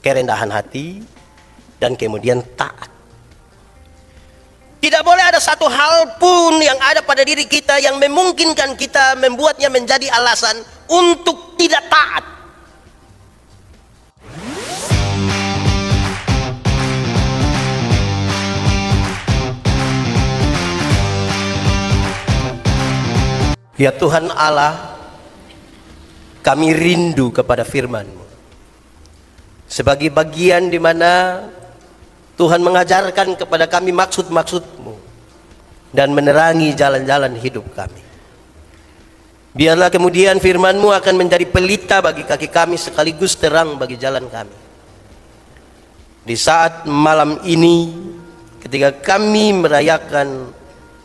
kerendahan hati, dan kemudian taat. Tidak boleh ada satu hal pun yang ada pada diri kita yang memungkinkan kita membuatnya menjadi alasan untuk tidak taat. Ya Tuhan Allah, kami rindu kepada firman-Mu sebagai bagian di mana Tuhan mengajarkan kepada kami maksud-maksud-Mu dan menerangi jalan-jalan hidup kami. Biarlah kemudian firman-Mu akan menjadi pelita bagi kaki kami sekaligus terang bagi jalan kami. Di saat malam ini ketika kami merayakan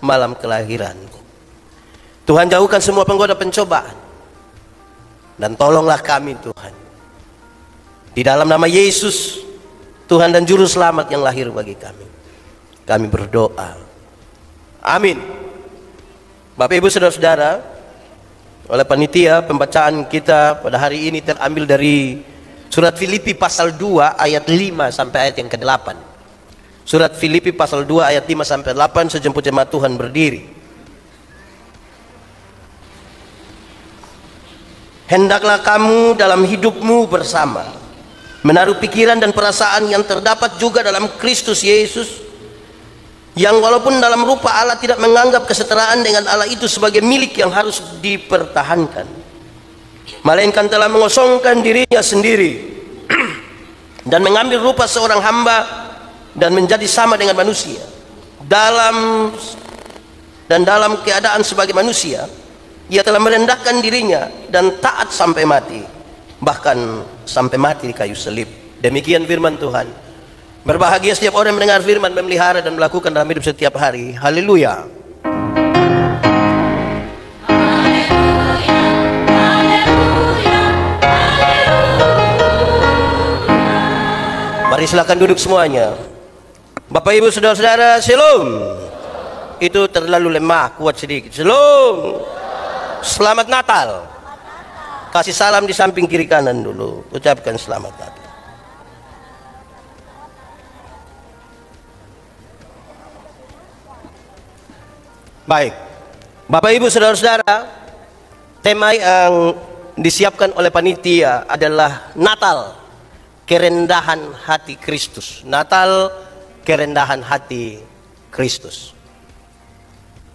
malam kelahiran-Mu, Tuhan jauhkan semua penggoda pencobaan dan tolonglah kami Tuhan. Di dalam nama Yesus Tuhan dan Juru Selamat yang lahir bagi kami berdoa. Amin. Bapak Ibu Saudara-saudara, oleh panitia pembacaan kita pada hari ini terambil dari surat Filipi pasal 2 ayat 5 sampai ayat yang ke-8. Surat Filipi pasal 2 ayat 5 sampai 8, sejemput jemaat Tuhan berdiri. Hendaklah kamu dalam hidupmu bersama menaruh pikiran dan perasaan yang terdapat juga dalam Kristus Yesus, yang walaupun dalam rupa Allah tidak menganggap kesetaraan dengan Allah itu sebagai milik yang harus dipertahankan, melainkan telah mengosongkan dirinya sendiri dan mengambil rupa seorang hamba dan menjadi sama dengan manusia. Dalam keadaan sebagai manusia, ia telah merendahkan dirinya dan taat sampai mati, bahkan sampai mati di kayu salib. Demikian firman Tuhan. Berbahagia setiap orang yang mendengar firman, memelihara dan melakukan dalam hidup setiap hari. Haleluya. Mari silakan duduk semuanya. Bapak Ibu Saudara-saudara, shalom. Itu terlalu lemah, kuat sedikit. Shalom. Selamat Natal. Kasih salam di samping kiri kanan dulu. Ucapkan selamat Natal. Baik, Bapak Ibu Saudara-saudara, tema yang disiapkan oleh panitia adalah Natal, kerendahan hati Kristus. Natal, kerendahan hati Kristus.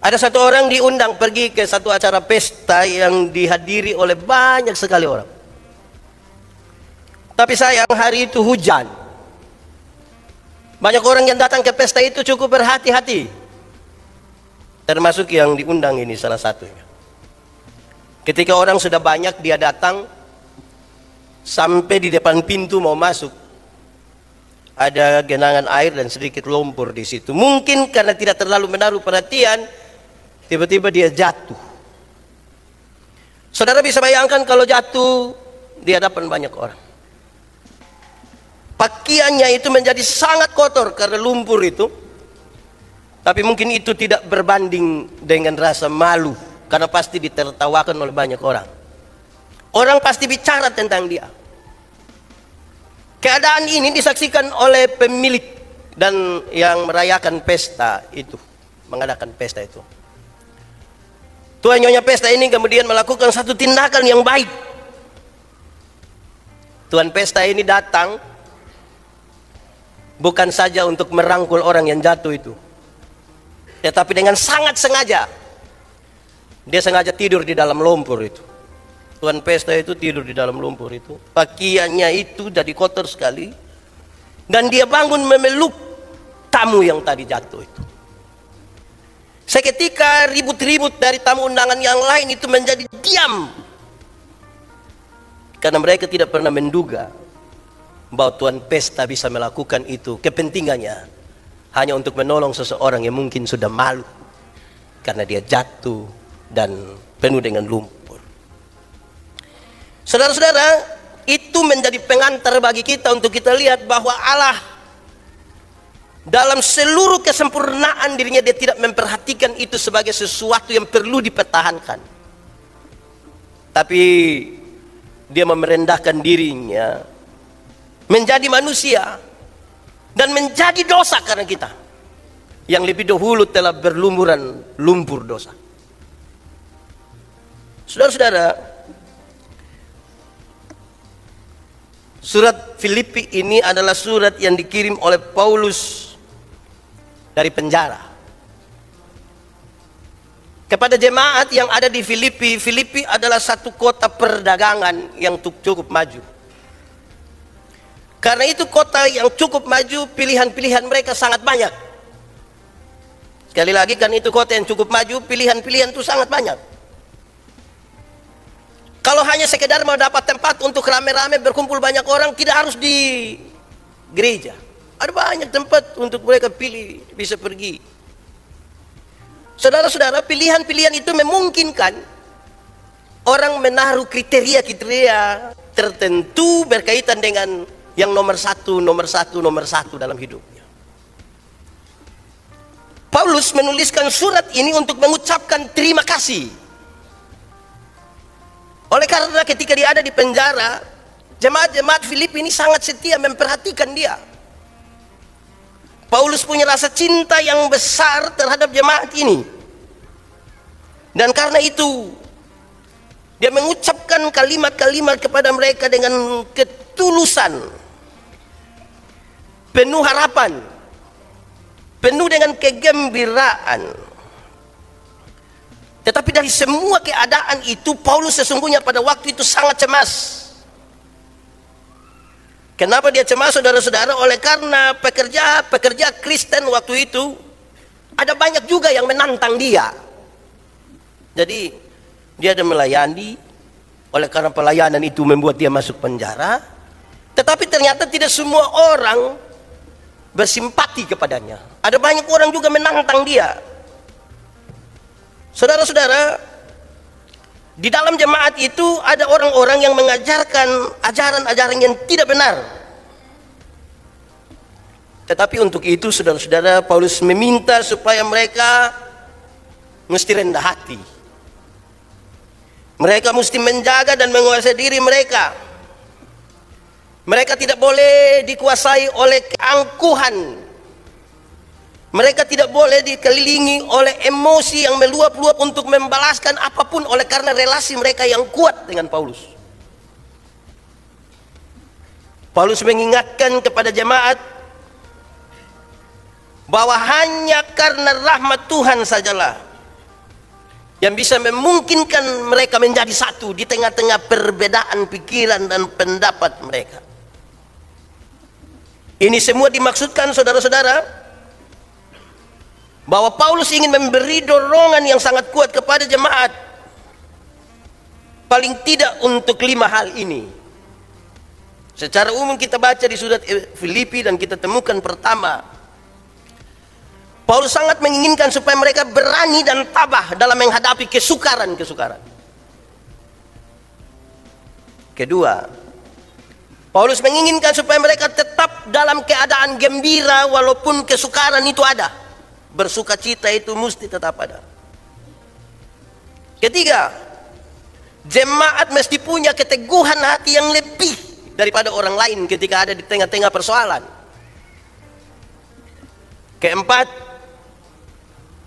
Ada satu orang diundang pergi ke satu acara pesta yang dihadiri oleh banyak sekali orang. Tapi sayang hari itu hujan. Banyak orang yang datang ke pesta itu cukup berhati-hati. Termasuk yang diundang ini salah satunya. Ketika orang sudah banyak, dia datang sampai di depan pintu mau masuk. Ada genangan air dan sedikit lumpur di situ. Mungkin karena tidak terlalu menaruh perhatian, tiba-tiba dia jatuh. Saudara bisa bayangkan kalau jatuh di hadapan banyak orang. Pakaiannya itu menjadi sangat kotor karena lumpur itu. Tapi mungkin itu tidak berbanding dengan rasa malu, karena pasti ditertawakan oleh banyak orang. Orang pasti bicara tentang dia. Keadaan ini disaksikan oleh pemilik dan yang merayakan pesta itu, mengadakan pesta itu. Tuan nyonya pesta ini kemudian melakukan satu tindakan yang baik. Tuan pesta ini datang bukan saja untuk merangkul orang yang jatuh itu, tetapi dengan sangat sengaja dia sengaja tidur di dalam lumpur itu. Tuan pesta itu tidur di dalam lumpur itu, pakaiannya itu jadi kotor sekali, dan dia bangun memeluk tamu yang tadi jatuh itu. Seketika ribut-ribut dari tamu undangan yang lain itu menjadi diam, karena mereka tidak pernah menduga bahwa tuan pesta bisa melakukan itu. Kepentingannya hanya untuk menolong seseorang yang mungkin sudah malu karena dia jatuh dan penuh dengan lumpur. Saudara-saudara, itu menjadi pengantar bagi kita untuk kita lihat bahwa Allah dalam seluruh kesempurnaan dirinya, dia tidak memperhatikan itu sebagai sesuatu yang perlu dipertahankan, tapi dia merendahkan dirinya, menjadi manusia, dan menjadi dosa karena kita yang lebih dahulu telah berlumuran lumpur dosa. Saudara-saudara, surat Filipi ini adalah surat yang dikirim oleh Paulus dari penjara kepada jemaat yang ada di Filipi. Filipi adalah satu kota perdagangan yang cukup maju. Karena itu kota yang cukup maju, pilihan-pilihan mereka sangat banyak. Sekali lagi, karena itu kota yang cukup maju, pilihan-pilihan itu sangat banyak. Kalau hanya sekedar mau dapat tempat untuk rame-rame berkumpul banyak orang, tidak harus di gereja. Ada banyak tempat untuk mereka pilih, bisa pergi. Saudara-saudara, pilihan-pilihan itu memungkinkan orang menaruh kriteria-kriteria tertentu berkaitan dengan yang nomor satu dalam hidupnya. Paulus menuliskan surat ini untuk mengucapkan terima kasih. Oleh karena ketika dia ada di penjara, jemaat-jemaat Filipi ini sangat setia memperhatikan dia. Paulus punya rasa cinta yang besar terhadap jemaat ini. Dan karena itu, dia mengucapkan kalimat-kalimat kepada mereka dengan ketulusan, penuh harapan, penuh dengan kegembiraan. Tetapi dari semua keadaan itu, Paulus sesungguhnya pada waktu itu sangat cemas. Kenapa dia cemas, saudara-saudara? Oleh karena pekerja Kristen waktu itu ada banyak juga yang menantang dia. Jadi dia ada melayani, oleh karena pelayanan itu membuat dia masuk penjara. Tetapi ternyata tidak semua orang bersimpati kepadanya. Ada banyak orang juga menantang dia. Saudara-saudara, di dalam jemaat itu ada orang-orang yang mengajarkan ajaran-ajaran yang tidak benar. Tetapi untuk itu, saudara-saudara, Paulus meminta supaya mereka mesti rendah hati. Mereka mesti menjaga dan menguasai diri mereka. Mereka tidak boleh dikuasai oleh keangkuhan. Mereka tidak boleh dikelilingi oleh emosi yang meluap-luap untuk membalaskan apapun, oleh karena relasi mereka yang kuat dengan Paulus. Paulus mengingatkan kepada jemaat bahwa hanya karena rahmat Tuhan sajalah yang bisa memungkinkan mereka menjadi satu di tengah-tengah perbedaan pikiran dan pendapat mereka. Ini semua dimaksudkan, saudara-saudara, bahwa Paulus ingin memberi dorongan yang sangat kuat kepada jemaat, paling tidak untuk 5 hal ini. Secara umum kita baca di surat Filipi dan kita temukan pertama, Paulus sangat menginginkan supaya mereka berani dan tabah dalam menghadapi kesukaran-kesukaran. Kedua, Paulus menginginkan supaya mereka tetap dalam keadaan gembira walaupun kesukaran itu ada. Bersukacita itu mesti tetap ada. Ketiga, jemaat mesti punya keteguhan hati yang lebih daripada orang lain ketika ada di tengah-tengah persoalan. Keempat,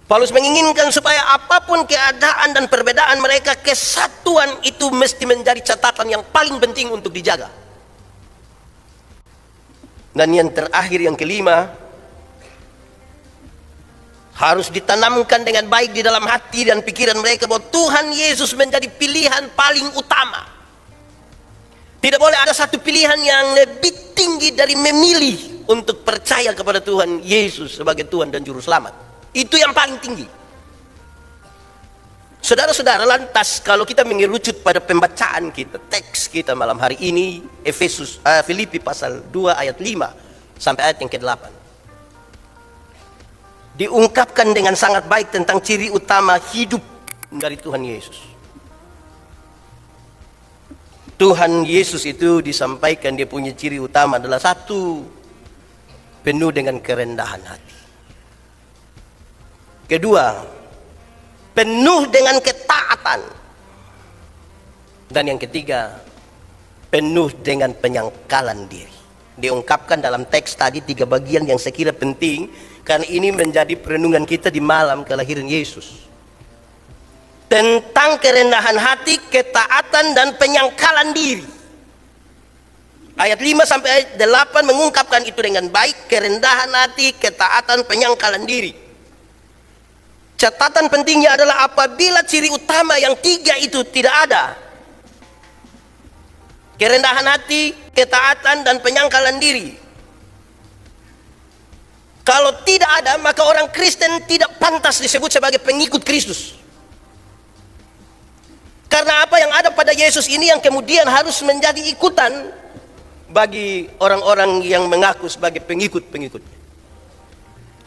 Paulus menginginkan supaya apapun keadaan dan perbedaan mereka, kesatuan itu mesti menjadi catatan yang paling penting untuk dijaga. Dan yang terakhir, yang kelima, harus ditanamkan dengan baik di dalam hati dan pikiran mereka bahwa Tuhan Yesus menjadi pilihan paling utama. Tidak boleh ada satu pilihan yang lebih tinggi dari memilih untuk percaya kepada Tuhan Yesus sebagai Tuhan dan Juru Selamat. Itu yang paling tinggi. Saudara-saudara, lantas kalau kita mengerucut pada pembacaan kita, teks kita malam hari ini, Filipi pasal 2 ayat 5 sampai ayat yang ke-8. Diungkapkan dengan sangat baik tentang ciri utama hidup dari Tuhan Yesus. Tuhan Yesus itu disampaikan dia punya ciri utama adalah satu, penuh dengan kerendahan hati. Kedua, penuh dengan ketaatan. Dan yang ketiga, penuh dengan penyangkalan diri. diungkapkan dalam teks tadi 3 bagian yang saya kira penting, karena ini menjadi perenungan kita di malam kelahiran Yesus. Tentang kerendahan hati, ketaatan, dan penyangkalan diri. Ayat 5 sampai ayat 8 mengungkapkan itu dengan baik. Kerendahan hati, ketaatan, penyangkalan diri. Catatan pentingnya adalah apabila ciri utama yang 3 itu tidak ada, kerendahan hati, ketaatan, dan penyangkalan diri, kalau tidak ada, maka orang Kristen tidak pantas disebut sebagai pengikut Kristus. Karena apa yang ada pada Yesus ini yang kemudian harus menjadi ikutan bagi orang-orang yang mengaku sebagai pengikut-pengikutnya.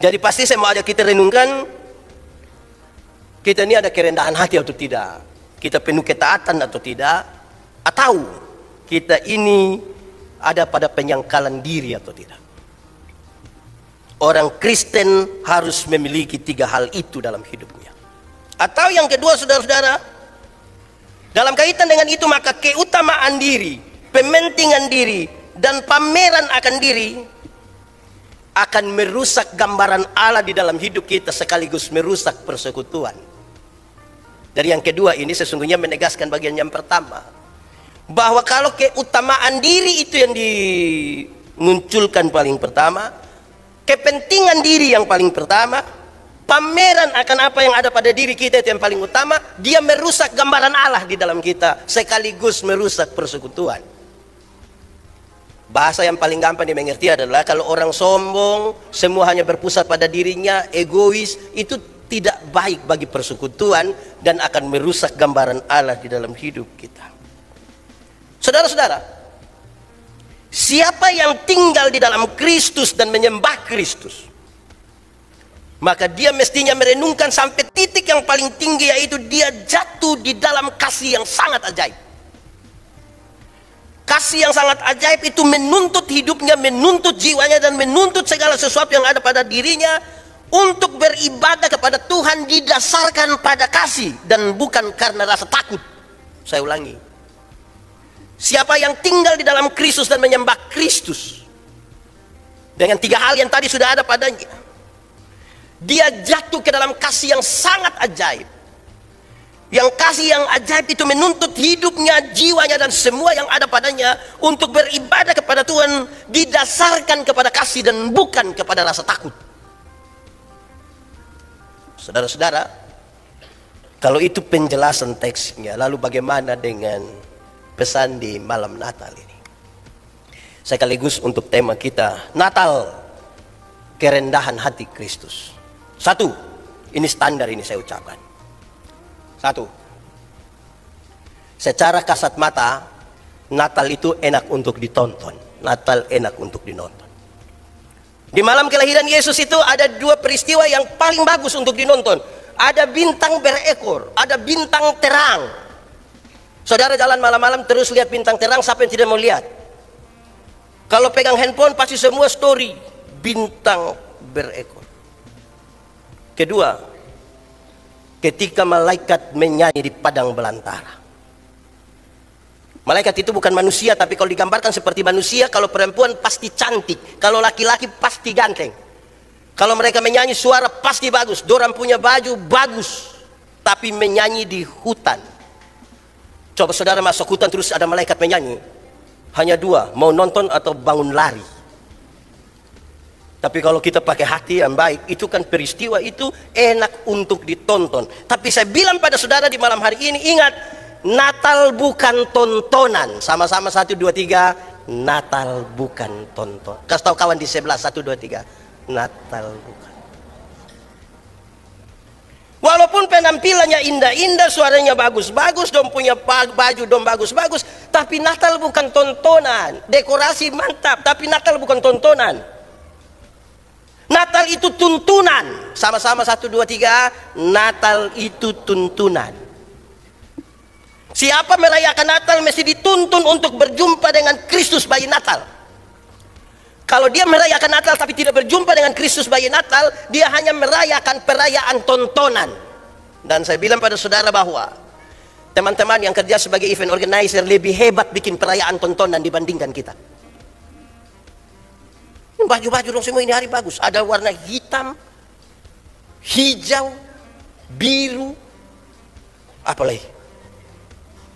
Jadi pasti saya mau ajak kita renungkan, kita ini ada kerendahan hati atau tidak, kita penuh ketaatan atau tidak, atau kita ini ada pada penyangkalan diri atau tidak. Orang Kristen harus memiliki 3 hal itu dalam hidupnya. Atau yang kedua, saudara-saudara, dalam kaitan dengan itu maka keutamaan diri, pementingan diri, dan pameran akan diri akan merusak gambaran Allah di dalam hidup kita, sekaligus merusak persekutuan. Dari yang kedua ini sesungguhnya menegaskan bagian yang pertama, bahwa kalau keutamaan diri itu yang dimunculkan paling pertama, kepentingan diri yang paling pertama, pameran akan apa yang ada pada diri kita itu yang paling utama, dia merusak gambaran Allah di dalam kita, sekaligus merusak persekutuan. Bahasa yang paling gampang dimengerti adalah kalau orang sombong, semua hanya berpusat pada dirinya, egois, itu tidak baik bagi persekutuan dan akan merusak gambaran Allah di dalam hidup kita. Saudara-saudara, siapa yang tinggal di dalam Kristus dan menyembah Kristus, maka dia mestinya merenungkan sampai titik yang paling tinggi, yaitu dia jatuh di dalam kasih yang sangat ajaib. Kasih yang sangat ajaib itu menuntut hidupnya, menuntut jiwanya, dan menuntut segala sesuatu yang ada pada dirinya untuk beribadah kepada Tuhan didasarkan pada kasih dan bukan karena rasa takut. Saya ulangi, siapa yang tinggal di dalam Kristus dan menyembah Kristus dengan 3 hal yang tadi sudah ada padanya, dia jatuh ke dalam kasih yang sangat ajaib. Yang kasih yang ajaib itu menuntut hidupnya, jiwanya, dan semua yang ada padanya untuk beribadah kepada Tuhan didasarkan kepada kasih dan bukan kepada rasa takut. Saudara-saudara, kalau itu penjelasan teksnya, lalu bagaimana dengan pesan di malam Natal ini? Sekaligus untuk tema kita, Natal, kerendahan hati Kristus. 1, ini standar, ini saya ucapkan. 1, secara kasat mata, Natal itu enak untuk ditonton. Natal enak untuk dinonton. Di malam kelahiran Yesus itu ada 2 peristiwa yang paling bagus untuk dinonton. Ada bintang berekor, ada bintang terang. Saudara jalan malam-malam terus lihat bintang terang, siapa yang tidak mau lihat? Kalau pegang handphone pasti semua story bintang berekor. Kedua, ketika malaikat menyanyi di padang belantara. Malaikat itu bukan manusia, tapi kalau digambarkan seperti manusia, kalau perempuan pasti cantik, kalau laki-laki pasti ganteng. Kalau mereka menyanyi suara pasti bagus, dorang punya baju bagus, tapi menyanyi di hutan. Coba saudara masuk hutan terus ada malaikat menyanyi, hanya 2, mau nonton atau bangun lari. Tapi kalau kita pakai hati yang baik, itu kan peristiwa itu enak untuk ditonton. Tapi saya bilang pada saudara di malam hari ini, ingat, Natal bukan tontonan. Sama-sama 1, 2, 3, Natal bukan tonton. Kasih tahu kawan di sebelah, 1, 2, 3, Natal bukan. Walaupun penampilannya indah-indah, suaranya bagus-bagus, dong punya baju dong bagus-bagus, tapi Natal bukan tontonan. Dekorasi mantap, tapi Natal bukan tontonan. Natal itu tuntunan. Sama-sama 1, 2, 3, Natal itu tuntunan. Siapa merayakan Natal mesti dituntun untuk berjumpa dengan Kristus bayi Natal. Kalau dia merayakan Natal tapi tidak berjumpa dengan Kristus bayi Natal, dia hanya merayakan perayaan tontonan. Dan saya bilang pada saudara bahwa teman-teman yang kerja sebagai event organizer lebih hebat bikin perayaan tontonan dibandingkan kita. baju-baju dong semua ini hari bagus. Ada warna hitam, hijau, biru, apalagi.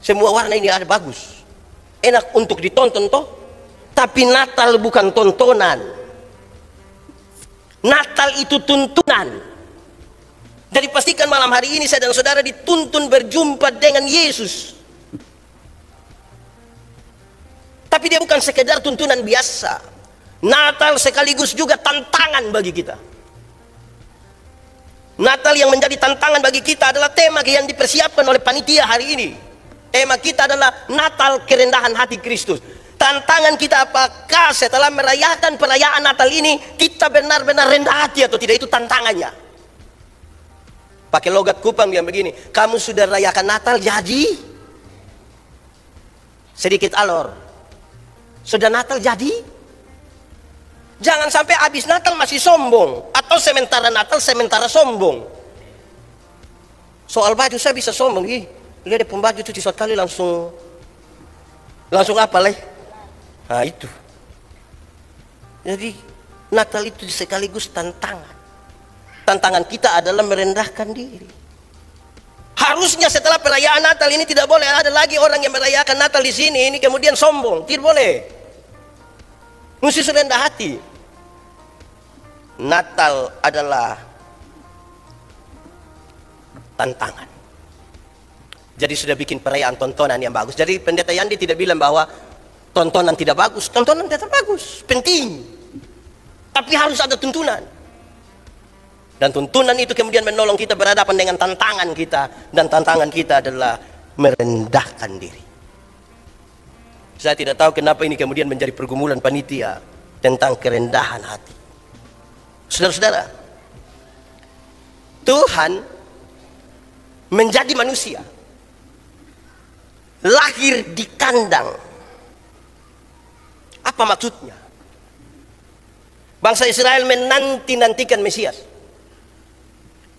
Semua warna ini ada bagus. Enak untuk ditonton toh. Tapi Natal bukan tontonan. Natal itu tuntunan. Jadi pastikan malam hari ini saya dan saudara dituntun berjumpa dengan Yesus. Tapi dia bukan sekedar tuntunan biasa. Natal sekaligus juga tantangan bagi kita. Natal yang menjadi tantangan bagi kita adalah tema yang dipersiapkan oleh panitia hari ini. Tema kita adalah Natal kerendahan hati Kristus. Tantangan kita apakah setelah merayakan perayaan Natal ini kita benar-benar rendah hati atau tidak, itu tantangannya. Pakai logat Kupang yang begini, kamu sudah rayakan Natal jadi sedikit alor. Sudah Natal jadi? Jangan sampai habis Natal masih sombong, atau sementara Natal sementara sombong. Soal baju saya bisa sombong, lihat deh pembaju cuci sekali langsung apa lah? Nah itu. Jadi Natal itu sekaligus tantangan. Tantangan kita adalah merendahkan diri. Harusnya setelah perayaan Natal ini tidak boleh ada lagi orang yang merayakan Natal di sini ini kemudian sombong. Tidak boleh. Mesti rendah hati. Natal adalah tantangan. Jadi sudah bikin perayaan tontonan yang bagus. Jadi Pendeta Yandi tidak bilang bahwa tontonan tidak bagus. Tontonan tetap bagus, penting. Tapi harus ada tuntunan. Dan tuntunan itu kemudian menolong kita berhadapan dengan tantangan kita. Dan tantangan kita adalah merendahkan diri. Saya tidak tahu kenapa ini kemudian menjadi pergumulan panitia tentang kerendahan hati. Saudara-saudara, Tuhan menjadi manusia, lahir di kandang. Apa maksudnya? Bangsa Israel menanti-nantikan Mesias.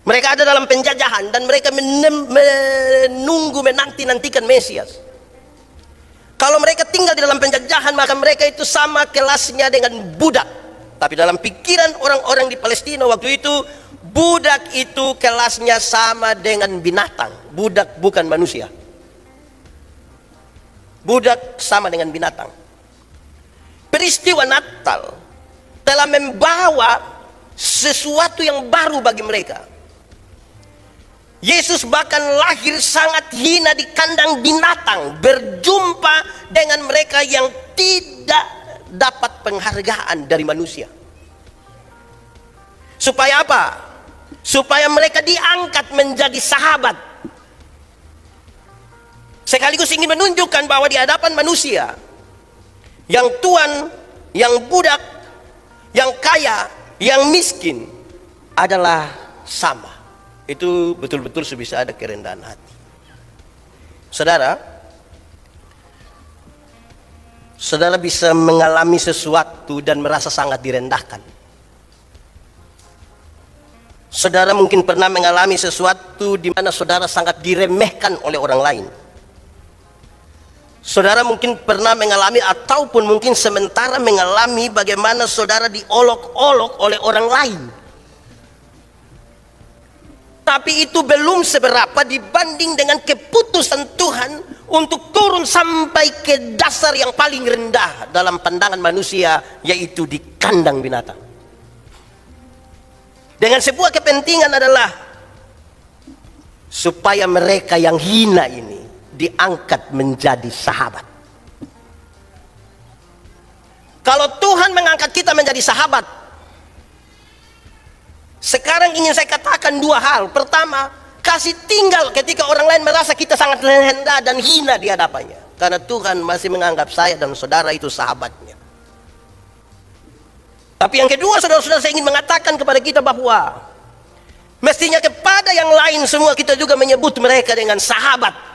Mereka ada dalam penjajahan dan mereka menunggu, menanti-nantikan Mesias. Kalau mereka tinggal di dalam penjajahan, maka mereka itu sama kelasnya dengan budak. Tapi dalam pikiran orang-orang di Palestina waktu itu, budak itu kelasnya sama dengan binatang. Budak bukan manusia. Budak sama dengan binatang. Peristiwa Natal telah membawa sesuatu yang baru bagi mereka. Yesus bahkan lahir sangat hina di kandang binatang, berjumpa dengan mereka yang tidak dapat penghargaan dari manusia. Supaya apa? Supaya mereka diangkat menjadi sahabat. Sekaligus ingin menunjukkan bahwa di hadapan manusia, yang tuan, yang budak, yang kaya, yang miskin adalah sama. Itu betul-betul bisa ada kerendahan hati. Saudara, saudara bisa mengalami sesuatu dan merasa sangat direndahkan. Saudara mungkin pernah mengalami sesuatu di mana saudara sangat diremehkan oleh orang lain. Saudara mungkin pernah mengalami ataupun mungkin sementara mengalami bagaimana saudara diolok-olok oleh orang lain. Tapi itu belum seberapa dibanding dengan keputusan Tuhan untuk turun sampai ke dasar yang paling rendah dalam pandangan manusia, yaitu di kandang binatang. Dengan sebuah kepentingan adalah supaya mereka yang hina ini diangkat menjadi sahabat. Kalau Tuhan mengangkat kita menjadi sahabat, sekarang ingin saya katakan dua hal. Pertama, kasih tinggal ketika orang lain merasa kita sangat rendah dan hina di hadapannya. Karena Tuhan masih menganggap saya dan saudara itu sahabatnya. Tapi yang kedua, saudara-saudara, saya ingin mengatakan kepada kita bahwa mestinya kepada yang lain semua kita juga menyebut mereka dengan sahabat.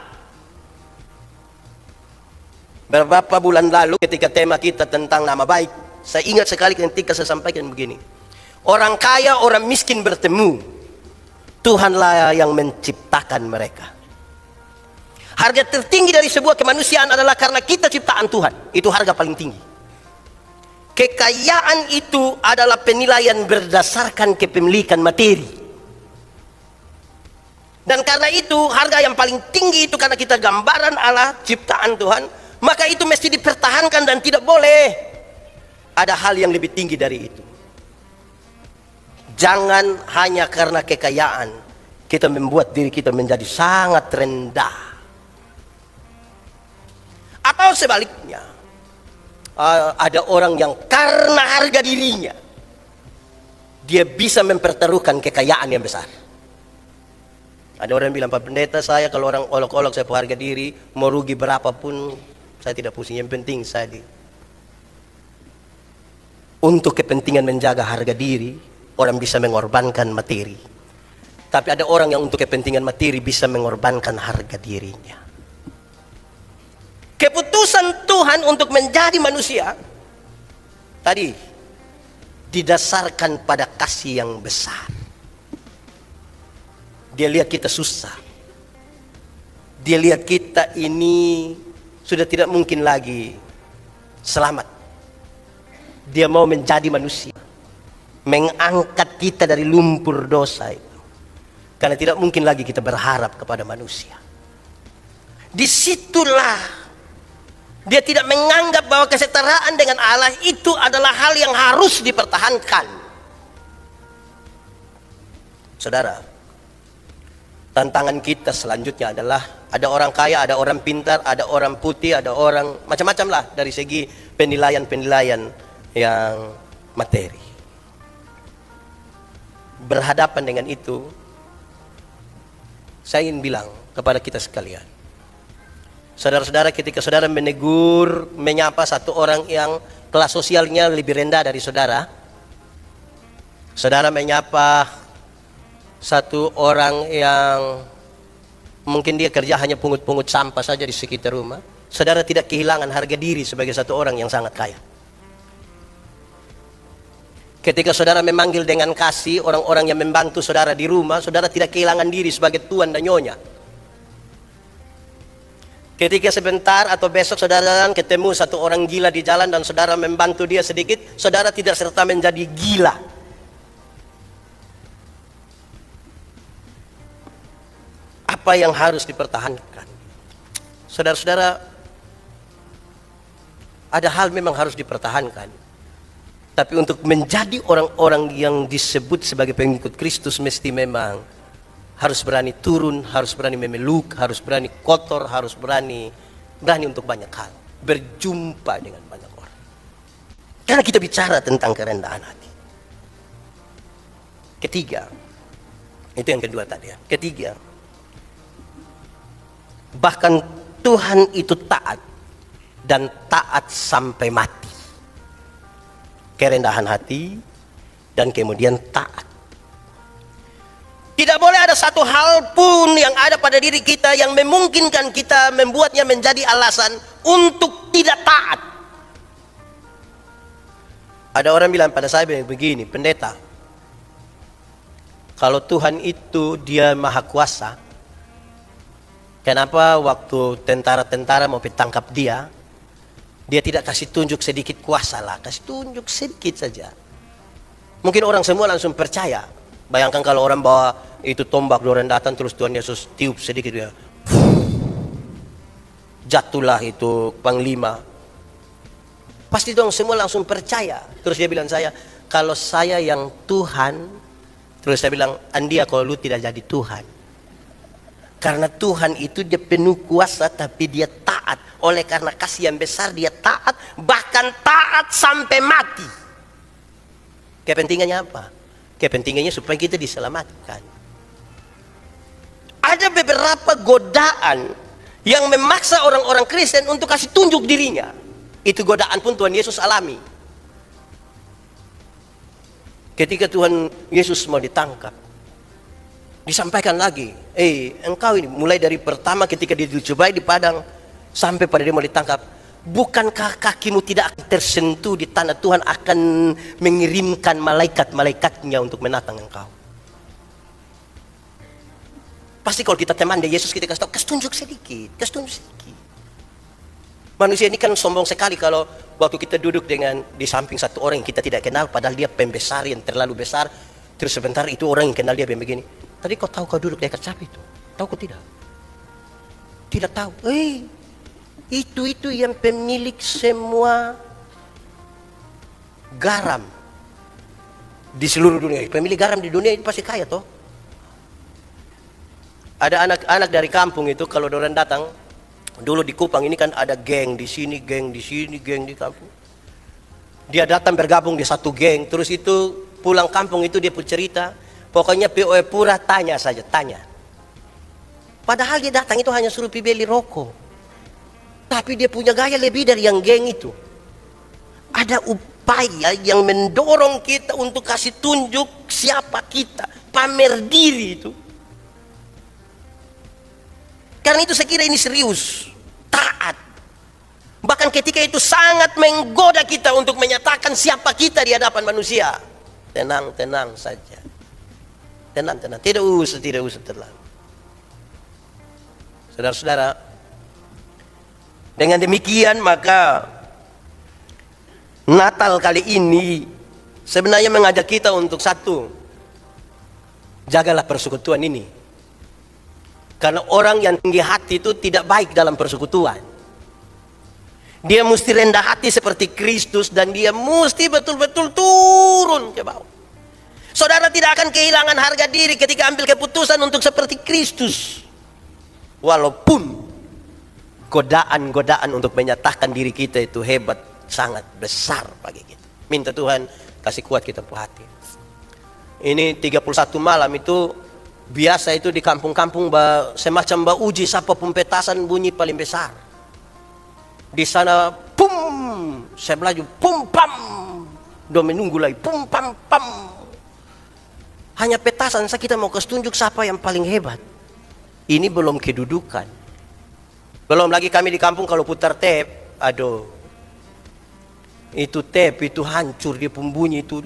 Beberapa bulan lalu ketika tema kita tentang nama baik, saya ingat sekali ketika saya sampaikan begini. Orang kaya, orang miskin bertemu. Tuhanlah yang menciptakan mereka. Harga tertinggi dari sebuah kemanusiaan adalah karena kita ciptaan Tuhan. Itu harga paling tinggi. kekayaan itu adalah penilaian berdasarkan kepemilikan materi. Dan karena itu harga yang paling tinggi itu karena kita gambaran Allah, ciptaan Tuhan, maka itu mesti dipertahankan dan tidak boleh ada hal yang lebih tinggi dari itu. Jangan hanya karena kekayaan kita membuat diri kita menjadi sangat rendah. Atau sebaliknya, ada orang yang karena harga dirinya dia bisa mempertaruhkan kekayaan yang besar. Ada orang yang bilang, Pak Pendeta, saya kalau orang olok-olok saya harga diri, mau rugi berapapun saya tidak pusing, yang penting saya untuk kepentingan menjaga harga diri, orang bisa mengorbankan materi. Tapi ada orang yang untuk kepentingan materi bisa mengorbankan harga dirinya. Keputusan Tuhan untuk menjadi manusia tadi didasarkan pada kasih yang besar. Dia lihat kita susah. Dia lihat kita ini sudah tidak mungkin lagi selamat. Dia mau menjadi manusia, mengangkat kita dari lumpur dosa itu. Karena tidak mungkin lagi kita berharap kepada manusia. Disitulah dia tidak menganggap bahwa kesetaraan dengan Allah itu adalah hal yang harus dipertahankan. Saudara, tantangan kita selanjutnya adalah ada orang kaya, ada orang pintar, ada orang putih, ada orang macam-macam lah dari segi penilaian-penilaian yang materi. Berhadapan dengan itu, saya ingin bilang kepada kita sekalian, saudara-saudara, ketika saudara menegur, menyapa satu orang yang kelas sosialnya lebih rendah dari saudara, saudara menyapa satu orang yang mungkin dia kerja hanya pungut-pungut sampah saja di sekitar rumah, saudara tidak kehilangan harga diri sebagai satu orang yang sangat kaya. Ketika saudara memanggil dengan kasih orang-orang yang membantu saudara di rumah, saudara tidak kehilangan diri sebagai tuan dan nyonya. Ketika sebentar atau besok saudara ketemu satu orang gila di jalan dan saudara membantu dia sedikit, saudara tidak serta menjadi gila. Apa yang harus dipertahankan? Saudara-saudara, ada hal memang harus dipertahankan. Tapi untuk menjadi orang-orang yang disebut sebagai pengikut Kristus mesti memang harus berani turun, harus berani memeluk, harus berani kotor, harus berani untuk banyak hal. Berjumpa dengan banyak orang. Karena kita bicara tentang kerendahan hati. Ketiga, itu yang kedua tadi ya. Ketiga, bahkan Tuhan itu taat dan taat sampai mati. Kerendahan hati dan kemudian taat. Tidak boleh ada satu hal pun yang ada pada diri kita yang memungkinkan kita membuatnya menjadi alasan untuk tidak taat. Ada orang bilang pada saya begini, pendeta, kalau Tuhan itu dia maha kuasa, kenapa waktu tentara-tentara mau ditangkap dia tidak kasih tunjuk sedikit kuasa lah, kasih tunjuk sedikit saja. Mungkin orang semua langsung percaya. Bayangkan kalau orang bawa itu tombak, orang datang terus Tuhan Yesus tiup sedikit ya, jatuhlah itu panglima. Pasti dong semua langsung percaya. Terus dia bilang saya, kalau saya yang Tuhan, terus saya bilang, Andia kalau lu tidak jadi Tuhan. Karena Tuhan itu dia penuh kuasa tapi dia taat. Oleh karena kasih yang besar dia taat, bahkan taat sampai mati. Kepentingannya apa? Kepentingannya supaya kita diselamatkan. Ada beberapa godaan yang memaksa orang-orang Kristen untuk kasih tunjuk dirinya. Itu godaan pun Tuhan Yesus alami. Ketika Tuhan Yesus mau ditangkap, disampaikan lagi, engkau ini mulai dari pertama ketika dia dicobai di padang sampai pada dia mau ditangkap, bukankah kakimu tidak akan tersentuh di tanah? Tuhan akan mengirimkan malaikat-malaikatnya untuk menatang engkau. Pasti kalau kita teman dari Yesus, kita kasih tahu, kasih tunjuk sedikit, kasih tunjuk sedikit. Manusia ini kan sombong sekali kalau waktu kita duduk di samping satu orang yang kita tidak kenal, padahal dia pembesar yang terlalu besar, terus sebentar itu orang yang kenal dia begini. Tadi kau tahu kau duduk dekat siapa itu? Tahu kau tidak? Tidak tahu. Itu yang pemilik semua garam di seluruh dunia. Pemilik garam di dunia itu pasti kaya toh. Ada anak-anak dari kampung itu kalau orang datang, dulu di Kupang ini kan ada geng di sini, geng di sini, geng di kampung. Dia datang bergabung di satu geng, terus itu pulang kampung itu dia pun cerita, pokoknya POE Pura tanya saja, tanya. Padahal dia datang itu hanya suruh beli rokok. Tapi dia punya gaya lebih dari yang geng itu. Ada upaya yang mendorong kita untuk kasih tunjuk siapa kita, pamer diri itu. Karena itu saya kira ini serius, taat. Bahkan ketika itu sangat menggoda kita untuk menyatakan siapa kita di hadapan manusia. Tenang saja. Tenang. Tidak usah terlalu. Saudara-saudara, dengan demikian maka Natal kali ini sebenarnya mengajak kita untuk satu, jagalah persekutuan ini. Karena orang yang tinggi hati itu tidak baik dalam persekutuan. Dia mesti rendah hati seperti Kristus dan dia mesti betul-betul turun ke bawah. Saudara tidak akan kehilangan harga diri ketika ambil keputusan untuk seperti Kristus. Walaupun godaan-godaan untuk menyatakan diri kita itu hebat, sangat besar bagi kita. Minta Tuhan kasih kuat kita punya hati. Ini 31 malam itu biasa itu di kampung-kampung semacam uji siapa pempetasan bunyi paling besar. Di sana pum, saya melaju pum pam, do menunggu lagi pum pam pam. Hanya petasan, kita mau kasih tunjuk siapa yang paling hebat. Ini belum kedudukan. Belum lagi kami di kampung kalau putar tape, aduh, itu tape itu hancur dia pembunyi itu.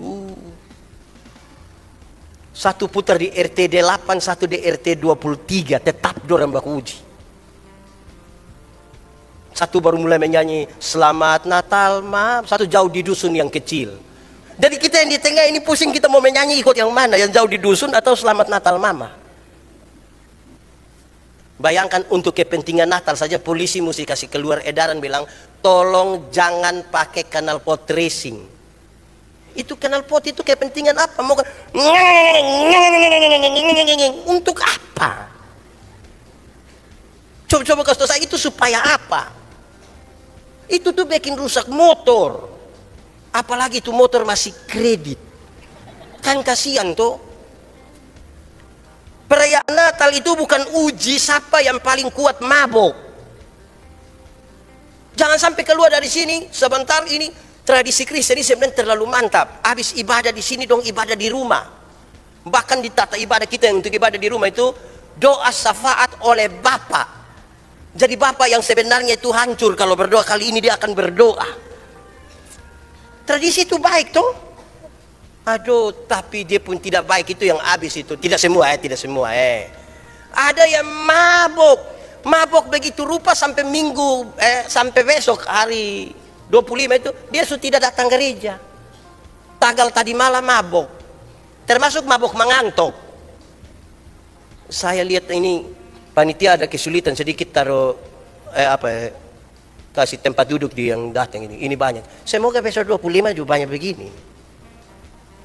Satu putar di RT 8, satu di RT 23, tetap dorang baku uji. Satu baru mulai menyanyi Selamat Natal Mam, satu jauh di dusun yang kecil. Jadi kita yang di tengah ini pusing, kita mau menyanyi ikut yang mana, yang jauh di dusun atau Selamat Natal Mama. Bayangkan untuk kepentingan Natal saja polisi mesti kasih keluar edaran bilang tolong jangan pakai kanal pot racing. Itu kanal pot itu kepentingan apa? Mau untuk apa? Coba kasih tahu saya itu supaya apa? Itu tuh bikin rusak motor. Apalagi itu motor masih kredit. Kan kasihan tuh. Perayaan Natal itu bukan uji siapa yang paling kuat mabok. Jangan sampai keluar dari sini sebentar ini. Tradisi Kristen ini sebenarnya terlalu mantap. Habis ibadah di sini dong ibadah di rumah. Bahkan di tata ibadah kita yang untuk ibadah di rumah itu doa syafaat oleh Bapa. Jadi Bapa yang sebenarnya itu hancur kalau berdoa, kali ini dia akan berdoa. Tradisi itu baik tuh. Aduh, tapi dia pun tidak baik itu yang habis itu. Tidak semua. Ada yang mabok begitu rupa sampai minggu sampai besok hari 25 itu dia sudah tidak datang gereja. Tanggal tadi malam mabok. Termasuk mabok mengantuk. Saya lihat ini panitia ada kesulitan sedikit taruh kasih tempat duduk di yang datang ini. Ini banyak. Semoga besok 25 juga banyak begini.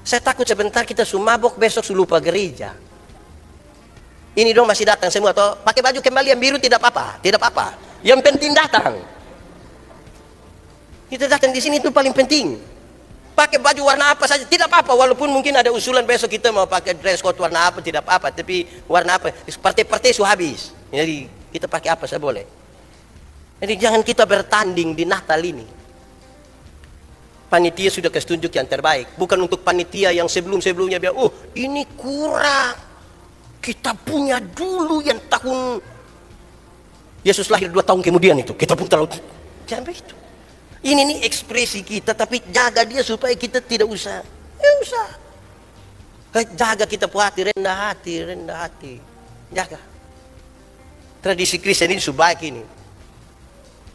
Saya takut sebentar kita sudah mabok besok sudah lupa gereja. Ini dong masih datang semua toh. Pakai baju kembali yang biru tidak apa-apa. Yang penting datang. Kita datang di sini itu paling penting. Pakai baju warna apa saja tidak apa-apa, walaupun mungkin ada usulan besok kita mau pakai dress code warna apa tidak apa-apa, tapi warna apa partai-partai sudah habis. Jadi kita pakai apa saja boleh. Jadi jangan kita bertanding di Natal ini. Panitia sudah kasih tunjuk yang terbaik, bukan untuk panitia yang sebelum-sebelumnya biar ini kurang. Kita punya dulu yang tahun Yesus lahir 2 tahun kemudian itu. Kita pun terlalu jangan begitu. Ini nih ekspresi kita, tapi jaga dia supaya kita tidak usah. Jaga kita punya hati, rendah hati. Jaga. Tradisi Kristen ini sebaik ini.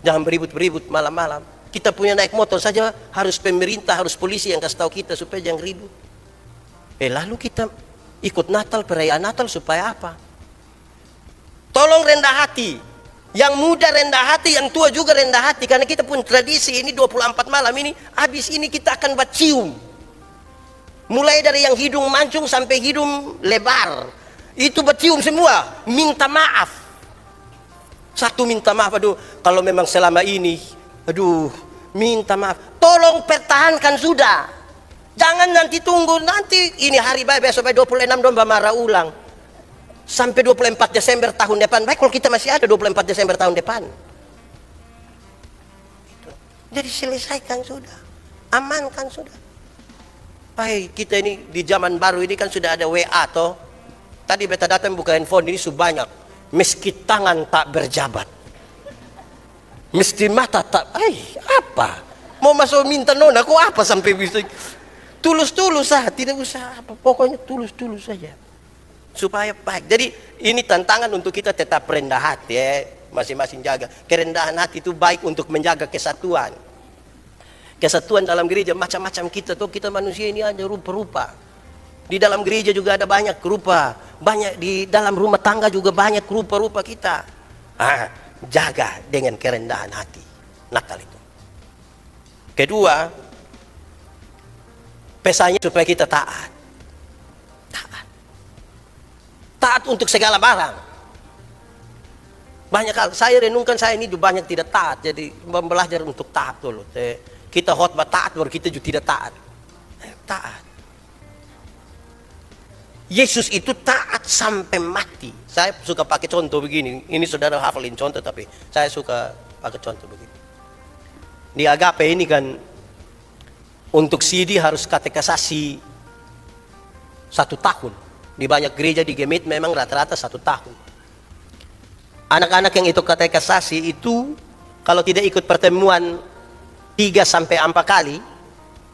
Jangan beribut-beribut malam-malam. Kita punya naik motor saja harus pemerintah, harus polisi yang kasih tahu kita supaya jangan ribut. Lalu kita ikut Natal, perayaan Natal supaya apa? Tolong rendah hati. Yang muda rendah hati, yang tua juga rendah hati. Karena kita punya tradisi ini 24 malam ini, habis ini kita akan bercium. Mulai dari yang hidung mancung sampai hidung lebar. Itu bercium semua, minta maaf. Satu minta maaf, aduh, kalau memang selama ini, aduh, minta maaf. Tolong pertahankan sudah. Jangan nanti tunggu, nanti ini hari baik, besok baik 26 domba marah ulang. Sampai 24 Desember tahun depan. Baik kalau kita masih ada 24 Desember tahun depan. Jadi selesaikan sudah. Amankan sudah. Baik, kita ini di zaman baru ini kan sudah ada WA toh. Tadi beta datang buka handphone ini sebanyak. Meski tangan tak berjabat. Meski mata tak, apa? Mau masuk minta nona, kok apa sampai bisa? Tulus-tulus saja, tidak usah apa. Pokoknya tulus-tulus saja. Supaya baik. Jadi ini tantangan untuk kita tetap rendah hati ya. Masing-masing jaga. Kerendahan hati itu baik untuk menjaga kesatuan. Kesatuan dalam gereja macam-macam kita tuh, kita manusia ini ada rupa-rupa. Di dalam gereja juga ada banyak rupa. Banyak di dalam rumah tangga juga banyak rupa-rupa kita. Jaga dengan kerendahan hati. Natal itu. Kedua, pesannya supaya kita taat. Taat untuk segala barang. Banyak hal. Saya renungkan, saya ini banyak tidak taat. Jadi belajar untuk taat dulu. Kita khotbah taat, baru kita juga tidak taat. Taat. Yesus itu taat sampai mati. Saya suka pakai contoh begini. Ini saudara hafalin contoh, tapi saya suka pakai contoh begini. Di Agape ini kan, untuk CD harus katekisasi 1 tahun. Di banyak gereja di Gemit memang rata-rata 1 tahun. Anak-anak yang itu katekisasi itu kalau tidak ikut pertemuan 3 sampai 4 kali,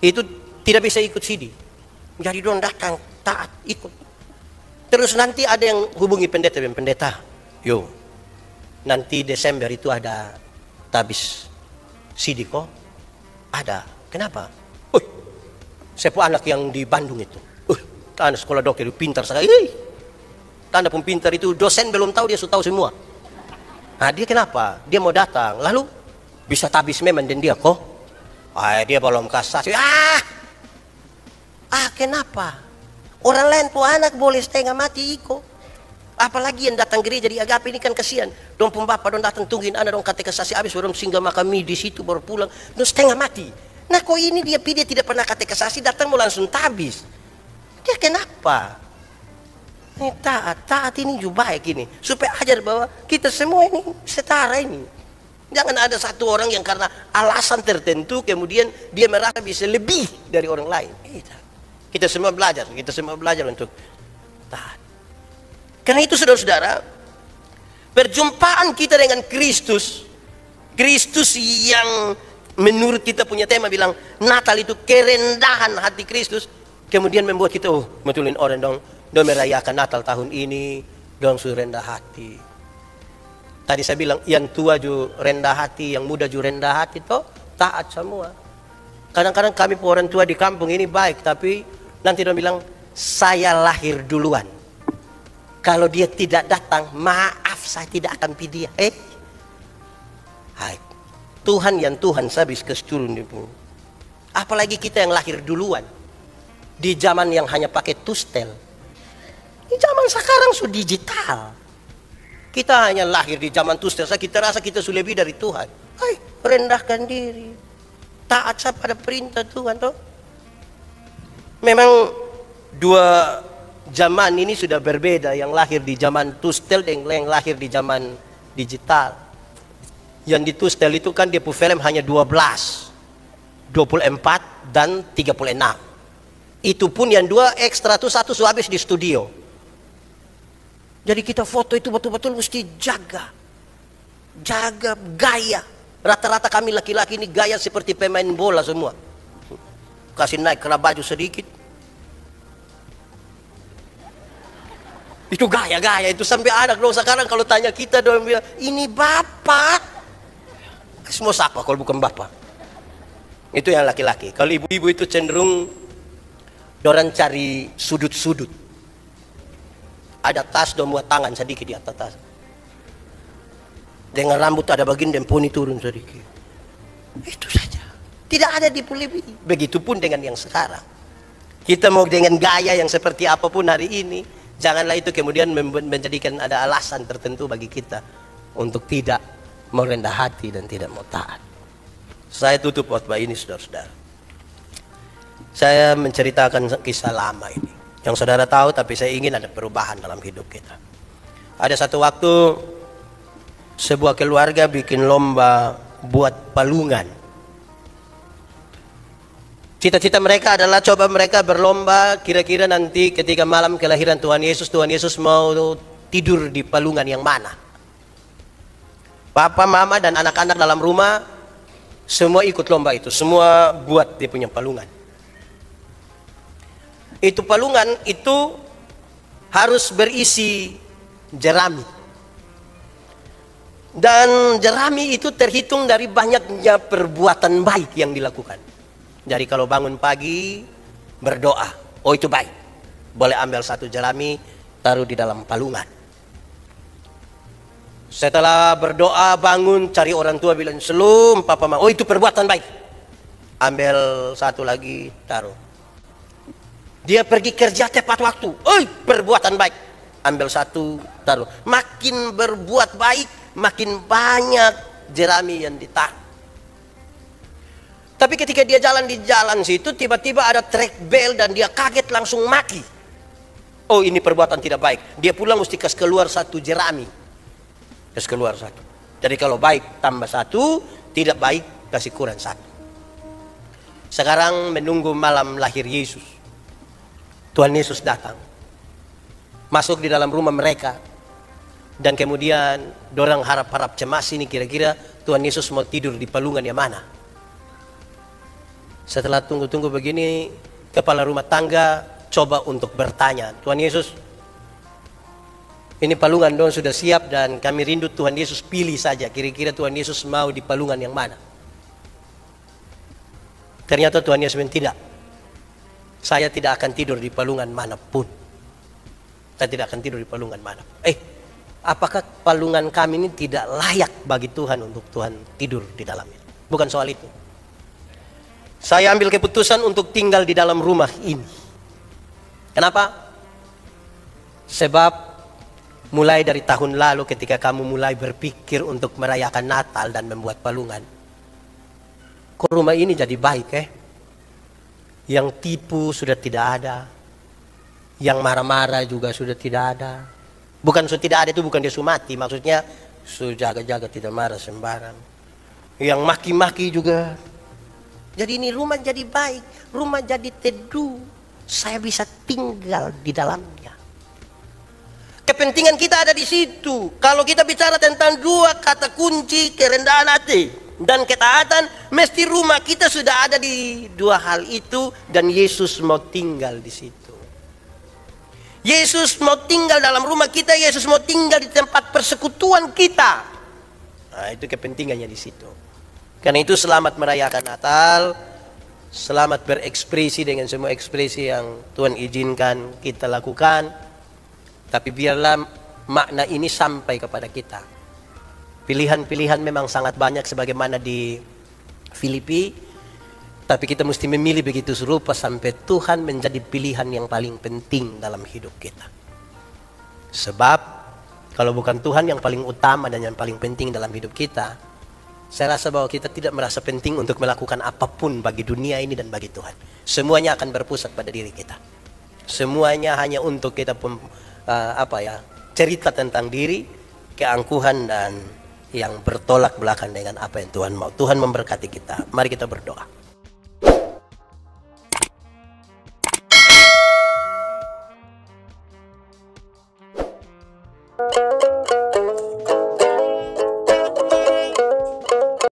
itu tidak bisa ikut CD. Jadi don datang taat ikut. Terus nanti ada yang hubungi pendeta, yo, nanti Desember itu ada tabis CD kok? Ada. Kenapa? Sepupu anak yang di Bandung itu. Tanda sekolah dokter itu pintar sekali. Tanda pun pintar itu, dosen belum tahu, dia sudah tahu semua. Nah, dia kenapa? Dia mau datang, lalu bisa tabis memang dan dia kok. Dia belum kasasi. Kenapa? Orang lain tuh anak boleh setengah mati iko. Apalagi yang datang gereja di Agape ini kan kasihan. Dong pun bapak dong datang tungguin anak dong katekisasi habis baru singgah makami di situ baru pulang. Dong setengah mati. Nah kok ini dia tidak pernah katekisasi datang mau langsung tabis. Dia kenapa? Ini taat ini juga baik ini. Supaya ajar bahwa kita semua ini setara ini. Jangan ada satu orang yang karena alasan tertentu kemudian dia merasa bisa lebih dari orang lain. Kita semua belajar untuk taat. Karena itu saudara-saudara, perjumpaan kita dengan Kristus yang menurut kita punya tema bilang Natal itu kerendahan hati Kristus. Kemudian membuat kita, betulin orang dong merayakan Natal tahun ini, dong suruh rendah hati. Tadi saya bilang, yang tua juga rendah hati, yang muda juga rendah hati, toh taat semua. Kadang-kadang kami orang tua di kampung ini baik, tapi nanti dong bilang, saya lahir duluan. Kalau dia tidak datang, maaf saya tidak akan pilih dia. Tuhan sabis kesturun itu. Apalagi kita yang lahir duluan. Di zaman yang hanya pakai tustel. Di zaman sekarang sudah digital. Kita hanya lahir di zaman tustel. Kita rasa kita sudah lebih dari Tuhan. Rendahkan diri. Taat pada perintah Tuhan. Toh. Memang dua zaman ini sudah berbeda. Yang lahir di zaman tustel dan yang lahir di zaman digital. Yang di tustel itu kan dia film hanya 12, 24 dan 36. Itu pun yang 2 ekstra tuh 1 sudah habis di studio. Jadi kita foto itu betul-betul mesti jaga gaya. Rata-rata kami laki-laki ini gaya seperti pemain bola semua. Kasih naik kena baju sedikit. Itu gaya itu sampai anak dong sekarang kalau tanya kita dong bilang, ini bapak. Semua siapa kalau bukan bapak? Itu yang laki-laki. Kalau ibu-ibu itu cenderung dorang cari sudut-sudut. Ada tas dan buat tangan sedikit di atas tas. Dengan rambut ada bagian dan poni turun sedikit. Itu saja. Tidak ada dipulibi. Begitupun dengan yang sekarang. Kita mau dengan gaya yang seperti apapun hari ini, janganlah itu kemudian menjadikan ada alasan tertentu bagi kita untuk tidak mau rendah hati dan tidak mau taat. Saya tutup khotbah ini, saudara-saudara. Saya menceritakan kisah lama ini yang saudara tahu, tapi saya ingin ada perubahan dalam hidup kita. Ada satu waktu sebuah keluarga bikin lomba buat palungan. Cita-cita mereka adalah coba mereka berlomba kira-kira nanti ketika malam kelahiran Tuhan Yesus mau tidur di palungan yang mana. Papa, mama dan anak-anak dalam rumah semua ikut lomba itu, semua buat dia punya palungan. Itu palungan itu harus berisi jerami. Dan jerami itu terhitung dari banyaknya perbuatan baik yang dilakukan. Jadi kalau bangun pagi berdoa, oh itu baik. Boleh ambil satu jerami, taruh di dalam palungan. Setelah berdoa bangun, cari orang tua bilang selum papa mama, oh itu perbuatan baik. Ambil satu lagi, taruh. Dia pergi kerja tepat waktu, oh perbuatan baik. Ambil satu, taruh. Makin berbuat baik, makin banyak jerami yang ditaruh. Tapi ketika dia jalan di jalan situ, tiba-tiba ada trek bel dan dia kaget langsung mati. Oh ini perbuatan tidak baik. Dia pulang mesti kasih keluar satu jerami. Kasih keluar satu. Jadi kalau baik tambah satu, tidak baik kasih kurang satu. Sekarang menunggu malam lahir Yesus. Tuhan Yesus datang. Masuk di dalam rumah mereka. Dan kemudian dorang harap-harap cemas ini kira-kira Tuhan Yesus mau tidur di palungan yang mana. Setelah tunggu-tunggu begini, kepala rumah tangga coba untuk bertanya, Tuhan Yesus, ini palungan dong sudah siap dan kami rindu Tuhan Yesus pilih saja. Kira-kira Tuhan Yesus mau di palungan yang mana? Ternyata Tuhan Yesus bilang tidak. Saya tidak akan tidur di palungan manapun. Saya tidak akan tidur di palungan mana. Apakah palungan kami ini tidak layak bagi Tuhan untuk Tuhan tidur di dalamnya? Bukan soal itu. Saya ambil keputusan untuk tinggal di dalam rumah ini. Kenapa? Sebab mulai dari tahun lalu ketika kamu mulai berpikir untuk merayakan Natal dan membuat palungan, kok rumah ini jadi baik Yang tipu sudah tidak ada. Yang marah-marah juga sudah tidak ada. Bukan sudah tidak ada itu bukan dia mati, maksudnya sudah jaga-jaga tidak marah sembarang. Yang maki-maki juga. Jadi ini rumah jadi baik, rumah jadi teduh. Saya bisa tinggal di dalamnya. Kepentingan kita ada di situ. Kalau kita bicara tentang dua kata kunci, kerendahan hati dan ketaatan, mesti rumah kita sudah ada di dua hal itu dan Yesus mau tinggal di situ. Yesus mau tinggal dalam rumah kita, Yesus mau tinggal di tempat persekutuan kita. Nah, itu kepentingannya di situ. Karena itu selamat merayakan Natal, selamat berekspresi dengan semua ekspresi yang Tuhan izinkan kita lakukan. Tapi biarlah makna ini sampai kepada kita. Pilihan-pilihan memang sangat banyak sebagaimana di Filipi. Tapi kita mesti memilih begitu serupa sampai Tuhan menjadi pilihan yang paling penting dalam hidup kita. Sebab kalau bukan Tuhan yang paling utama dan yang paling penting dalam hidup kita, saya rasa bahwa kita tidak merasa penting untuk melakukan apapun bagi dunia ini dan bagi Tuhan. Semuanya akan berpusat pada diri kita. Semuanya hanya untuk kita cerita tentang diri, keangkuhan dan yang bertolak belakang dengan apa yang Tuhan mau. Tuhan memberkati kita. Mari kita berdoa.